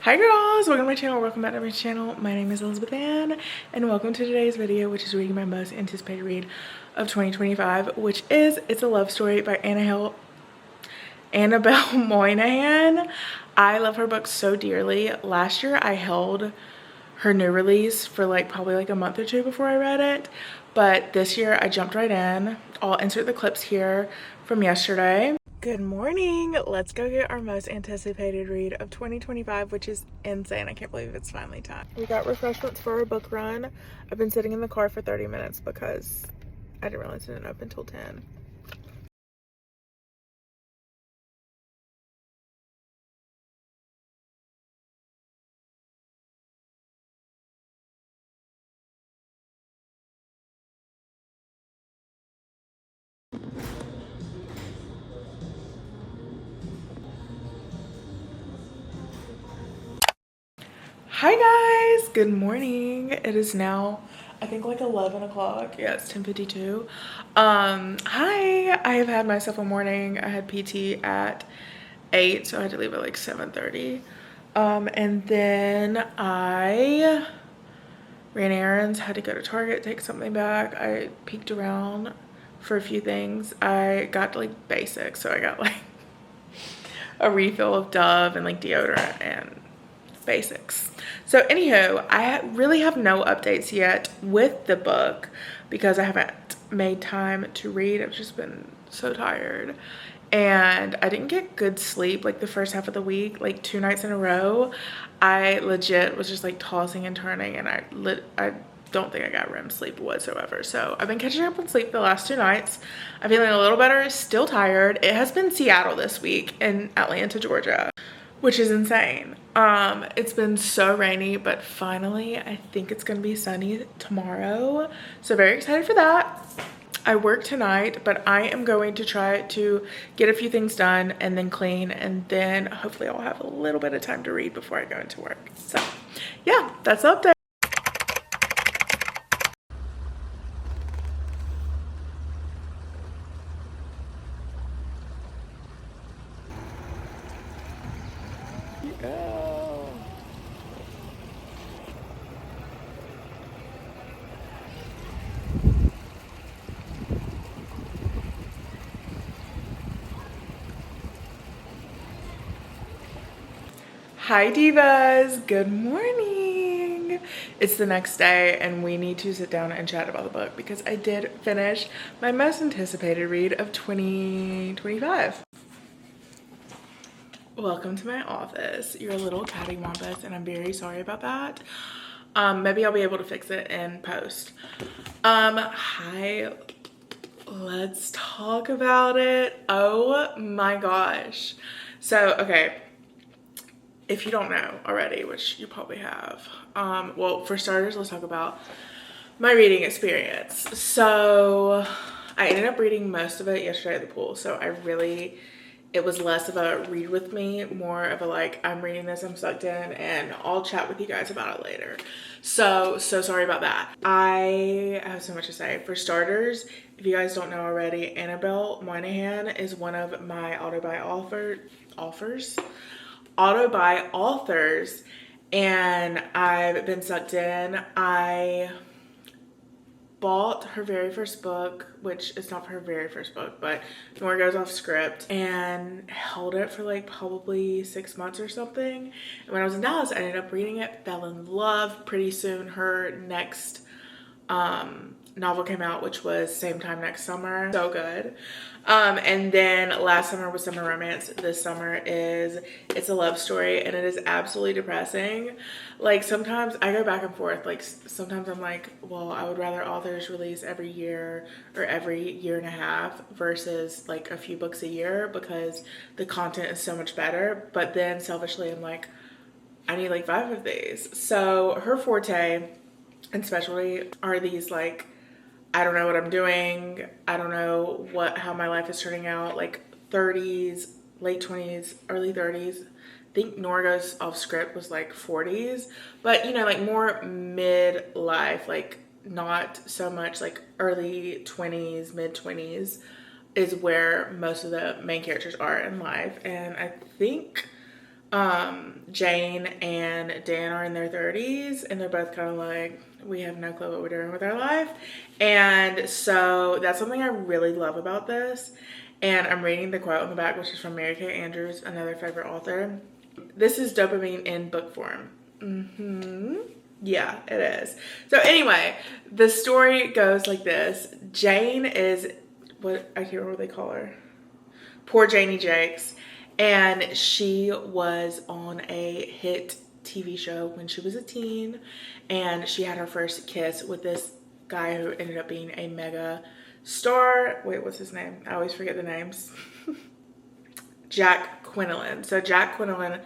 Hi girls, welcome to my channel, welcome back to my channel. My name is Elizabeth Ann and welcome to today's video, which is reading my most anticipated read of 2025, which is It's a Love Story by Annabelle Moynihan. I love her book so dearly. Last year I held her new release for probably a month or two before I read it, but this year I jumped right in. I'll insert the clips here from yesterday. Good morning. Let's go get our most anticipated read of 2025, which is insane. I can't believe it's finally time. We got refreshments for our book run. I've been sitting in the car for 30 minutes because I didn't realize it didn't open until 10. Hi guys, good morning. It is now I think 11 o'clock. Yeah, it's 10:52. Hi, I have had myself a morning. I had PT at 8, so I had to leave at 7:30. And then I ran errands, had to go to Target, take something back. I peeked around for a few things. I got basics, so I got a refill of Dove and deodorant and basics. So anywho, I really have no updates yet with the book because I haven't made time to read. I've just been so tired and I didn't get good sleep the first half of the week, 2 nights in a row. I legit was just tossing and turning, and I don't think I got REM sleep whatsoever. So I've been catching up on sleep the last 2 nights. I'm feeling a little better, still tired. It has been Seattle this week and Atlanta, Georgia, which is insane. It's been so rainy, but finally I think it's gonna be sunny tomorrow. So very excited for that. I work tonight, but I am going to try to get a few things done and then clean, and then hopefully I'll have a little bit of time to read before I go into work. So yeah, that's the update. Go. Hi divas, good morning. It's the next day and we need to sit down and chat about the book because I did finish my most anticipated read of 2025. Welcome to my office. You're a little cattywampus and I'm very sorry about that. Maybe I'll be able to fix it in post. Hi, let's talk about it. Oh my gosh. So, okay. If you don't know already, which you probably have, well, for starters, let's talk about my reading experience. So I ended up reading most of it yesterday at the pool. So it was less of a read with me, more of a I'm reading this, I'm sucked in, and I'll chat with you guys about it later. So sorry about that. I have so much to say. For starters, if you guys don't know already, Annabelle Moynihan is one of my auto-buy authors, and I've been sucked in. I bought her very first book, which is not her very first book, but Nora Goes Off Script, and held it for probably 6 months or something. And when I was in Dallas, I ended up reading it, fell in love. Pretty soon her next novel came out, which was Same Time Next Summer. So good. And then last summer was Summer Romance. This summer is It's a Love Story, and it is absolutely depressing. Sometimes I go back and forth. Sometimes I'm well, I would rather authors release every year or every year and a half versus a few books a year because the content is so much better. But then selfishly I'm I need 5 of these. So her forte and specialty are these I don't know what I'm doing. I don't know how my life is turning out. 30s, late 20s, early 30s. I think Nora Goes Off Script was 40s. But, more midlife, not so much early 20s, mid 20s is where most of the main characters are in life. And I think Jane and Dan are in their 30s, and they're both kind of like, we have no clue what we're doing with our life. And so that's something I really love about this. And I'm reading the quote on the back, which is from Mary Kay Andrews, another favorite author. This is dopamine in book form. Yeah, it is. So anyway, the story goes like this. Jane is, what, I can't remember what they call her. Poor Janie Jakes. And she was on a hit TV show when she was a teen. And she had her first kiss with this guy who ended up being a mega star. Wait, what's his name? I always forget the names. Jack Quinlan. So Jack Quinlan,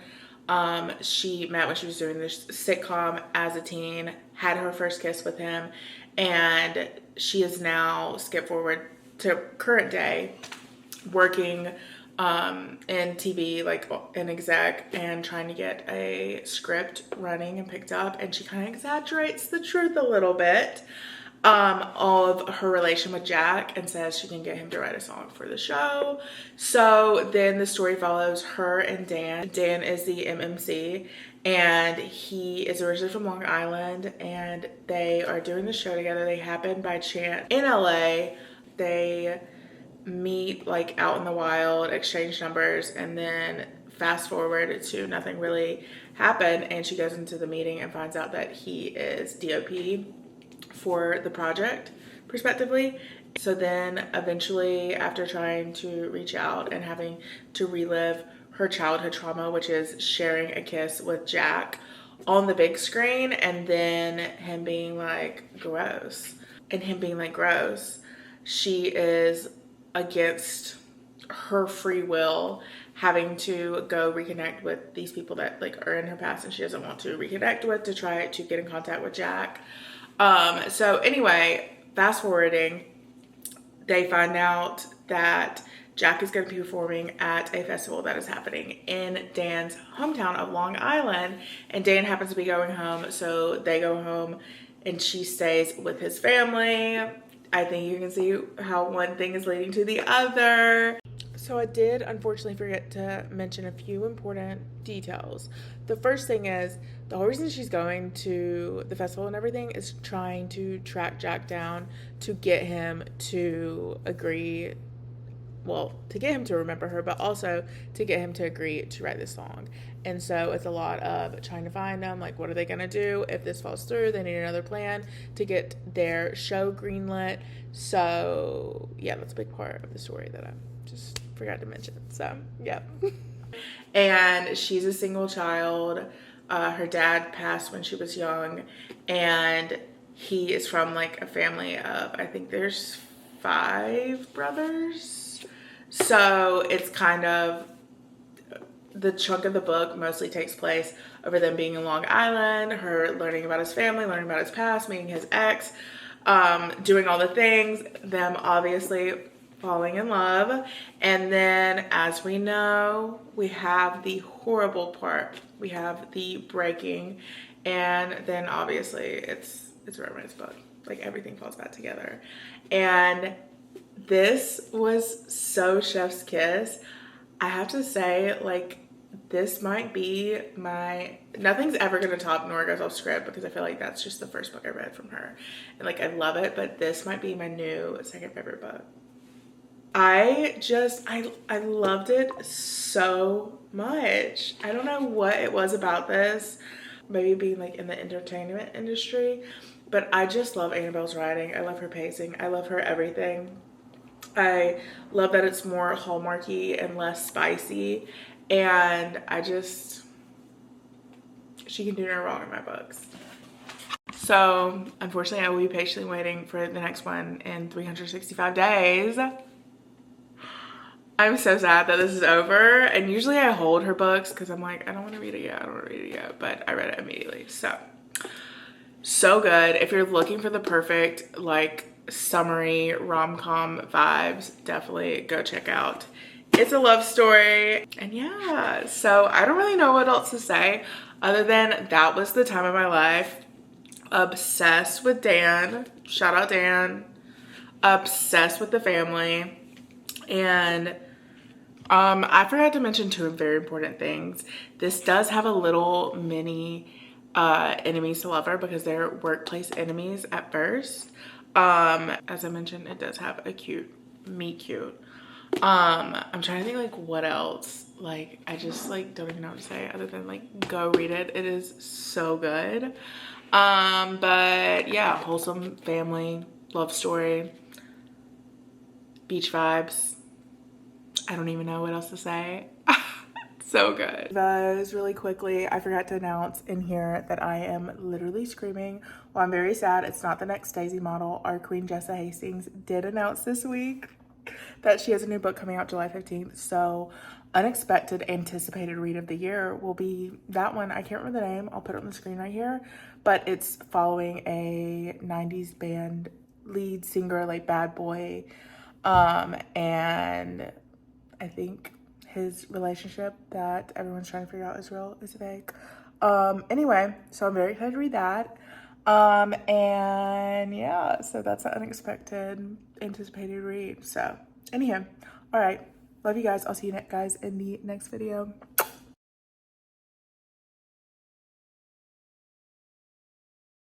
she met when she was doing this sitcom as a teen, had her first kiss with him, and she is now, skip forward to current day, working in TV, like an exec, and trying to get a script running and picked up. And she kind of exaggerates the truth a little bit of her relation with Jack, and says she can get him to write a song for the show. So then the story follows her and Dan. Dan is the MMC, and he is originally from Long Island, and they are doing the show together. They happen by chance in LA. They meet like out in the wild, exchange numbers, and then fast forward to nothing really happened, and she goes into the meeting and finds out that he is DOP for the project, prospectively. So then eventually, after trying to reach out and having to relive her childhood trauma, which is sharing a kiss with Jack on the big screen, and then him being like gross, she is against her free will having to go reconnect with these people that like are in her past and she doesn't want to reconnect with, to try to get in contact with Jack. So anyway, fast forwarding, they find out that Jack is going to be performing at a festival that is happening in Dan's hometown of Long Island, and Dan happens to be going home, so they go home and she stays with his family. I think you can see how one thing is leading to the other. So I did unfortunately forget to mention a few important details. The first thing is, the whole reason she's going to the festival and everything is trying to track Jack down to get him to agree, well, to get him to remember her, but also to get him to agree to write this song. And so it's a lot of trying to find them, like what are they going to do if this falls through? They need another plan to get their show greenlit. So yeah, that's a big part of the story that I just forgot to mention. So yeah. And she's a single child. Her dad passed when she was young, and he is from like a family of, I think there's 5 brothers. So it's kind of, the chunk of the book mostly takes place over them being in Long Island, her learning about his family, learning about his past, meeting his ex, doing all the things, them obviously falling in love. And then, as we know, we have the horrible part. We have the breaking, and then obviously it's a romance book. Like everything falls back together. And this was so chef's kiss. I have to say, like, this might be my, nothing's ever going to top Nora Goes Off Script, because I feel like that's just the first book I read from her. And like, I love it, but this might be my new second favorite book. I loved it so much. I don't know what it was about this, maybe being like in the entertainment industry, but I just love Annabelle's writing. I love her pacing. I love her everything. I love that it's more Hallmarky and less spicy, and she can do no wrong in my books. So unfortunately, I will be patiently waiting for the next one in 365 days. I'm so sad that this is over, and usually I hold her books because I'm like, I don't want to read it yet, but I read it immediately. So good. If you're looking for the perfect like summery rom-com vibes, definitely go check out It's a Love Story. And yeah, so I don't really know what else to say other than that was the time of my life. Obsessed with Dan. Shout out Dan. Obsessed with the family. And I forgot to mention two very important things. This does have a little mini enemies to lover because they're workplace enemies at first. As I mentioned, it does have a cute, meet cute. I'm trying to think like what else. Like I just like don't even know what to say other than like go read it. It is so good. But yeah, wholesome family, love story, beach vibes. I don't even know what else to say. So good. Guys, really quickly, I forgot to announce in here that I am literally screaming. Well, I'm very sad. It's not the next Daisy model. Our Queen Jessa Hastings did announce this week that she has a new book coming out July 15th. So unexpected anticipated read of the year will be that one. I can't remember the name. I'll put it on the screen right here. But it's following a 90s band lead singer, like bad boy. And I think his relationship that everyone's trying to figure out is real is fake. Anyway, so I'm very excited to read that. And yeah, so that's an unexpected, anticipated read. So, anyhow, all right. Love you guys. I'll see you guys in the next video.